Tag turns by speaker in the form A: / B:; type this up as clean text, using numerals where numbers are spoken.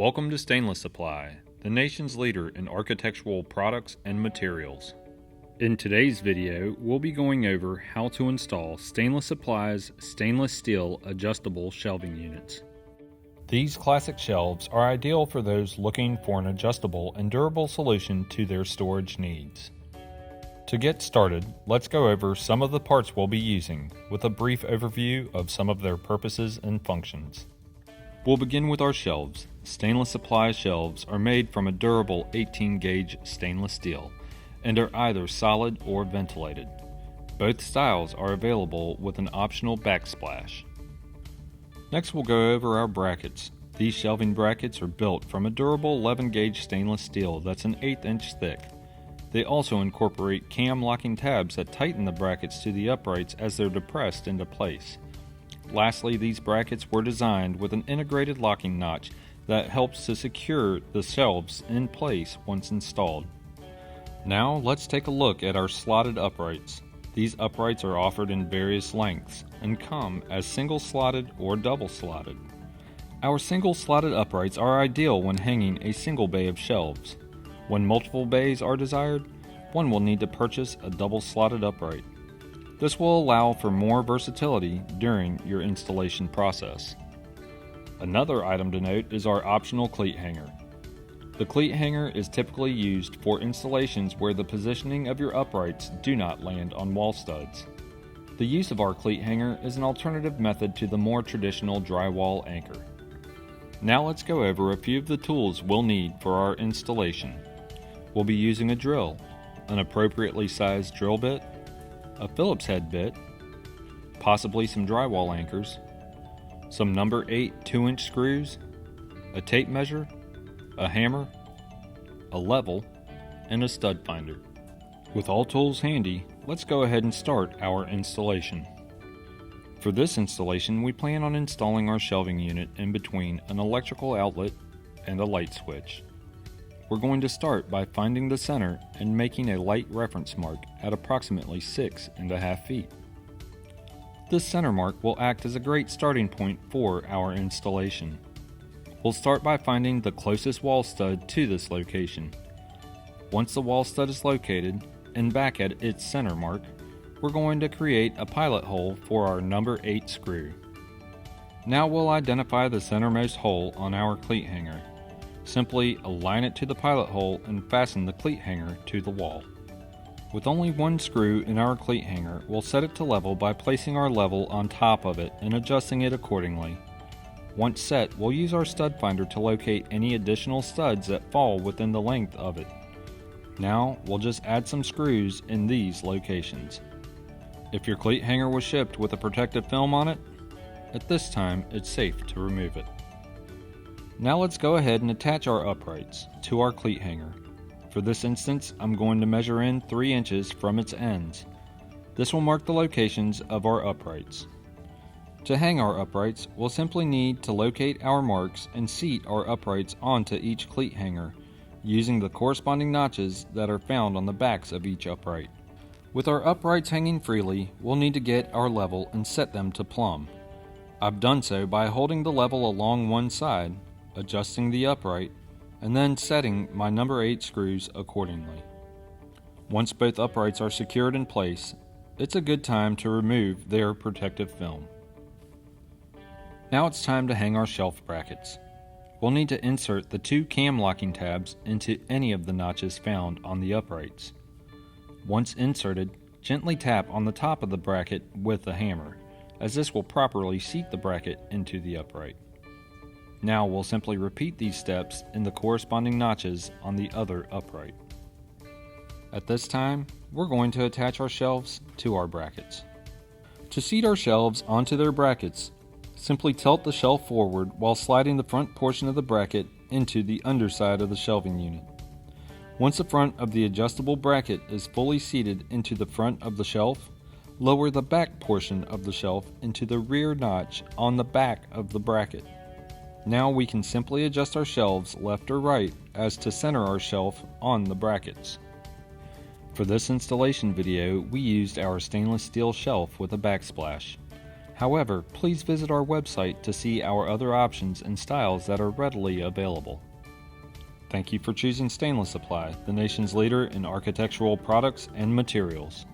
A: Welcome to Stainless Supply, the nation's leader in architectural products and materials. In today's video, we'll be going over how to install Stainless Supply's stainless steel adjustable shelving units. These classic shelves are ideal for those looking for an adjustable and durable solution to their storage needs. To get started, let's go over some of the parts we'll be using with a brief overview of some of their purposes and functions. We'll begin with our shelves. Stainless Supply shelves are made from a durable 18-gauge stainless steel and are either solid or ventilated. Both styles are available with an optional backsplash. Next, we'll go over our brackets. These shelving brackets are built from a durable 11-gauge stainless steel that's an 1/8 inch thick. They also incorporate cam locking tabs that tighten the brackets to the uprights as they're depressed into place. Lastly, these brackets were designed with an integrated locking notch that helps to secure the shelves in place once installed. Now let's take a look at our slotted uprights. These uprights are offered in various lengths and come as single slotted or double slotted. Our single slotted uprights are ideal when hanging a single bay of shelves. When multiple bays are desired, one will need to purchase a double slotted upright. This will allow for more versatility during your installation process. Another item to note is our optional cleat hanger. The cleat hanger is typically used for installations where the positioning of your uprights do not land on wall studs. The use of our cleat hanger is an alternative method to the more traditional drywall anchor. Now let's go over a few of the tools we'll need for our installation. We'll be using a drill, an appropriately sized drill bit, a Phillips head bit, possibly some drywall anchors, some number 8 2-inch screws, a tape measure, a hammer, a level, and a stud finder. With all tools handy, let's go ahead and start our installation. For this installation, we plan on installing our shelving unit in between an electrical outlet and a light switch. We're going to start by finding the center and making a light reference mark at approximately 6.5 feet. This center mark will act as a great starting point for our installation. We'll start by finding the closest wall stud to this location. Once the wall stud is located and back at its center mark, we're going to create a pilot hole for our number 8 screw. Now we'll identify the centermost hole on our cleat hanger. Simply align it to the pilot hole and fasten the cleat hanger to the wall. With only one screw in our cleat hanger, we'll set it to level by placing our level on top of it and adjusting it accordingly. Once set, we'll use our stud finder to locate any additional studs that fall within the length of it. Now, we'll just add some screws in these locations. If your cleat hanger was shipped with a protective film on it, at this time it's safe to remove it. Now let's go ahead and attach our uprights to our cleat hanger. For this instance, I'm going to measure in 3 inches from its ends. This will mark the locations of our uprights. To hang our uprights, we'll simply need to locate our marks and seat our uprights onto each cleat hanger, using the corresponding notches that are found on the backs of each upright. With our uprights hanging freely, we'll need to get our level and set them to plumb. I've done so by holding the level along one side, adjusting the upright, and then setting my number 8 screws accordingly. Once both uprights are secured in place, it's a good time to remove their protective film. Now it's time to hang our shelf brackets. We'll need to insert the 2 cam locking tabs into any of the notches found on the uprights. Once inserted, gently tap on the top of the bracket with a hammer, as this will properly seat the bracket into the upright. Now we'll simply repeat these steps in the corresponding notches on the other upright. At this time, we're going to attach our shelves to our brackets. To seat our shelves onto their brackets, simply tilt the shelf forward while sliding the front portion of the bracket into the underside of the shelving unit. Once the front of the adjustable bracket is fully seated into the front of the shelf, lower the back portion of the shelf into the rear notch on the back of the bracket. Now we can simply adjust our shelves left or right as to center our shelf on the brackets. For this installation video, we used our stainless steel shelf with a backsplash. However, please visit our website to see our other options and styles that are readily available. Thank you for choosing Stainless Supply, the nation's leader in architectural products and materials.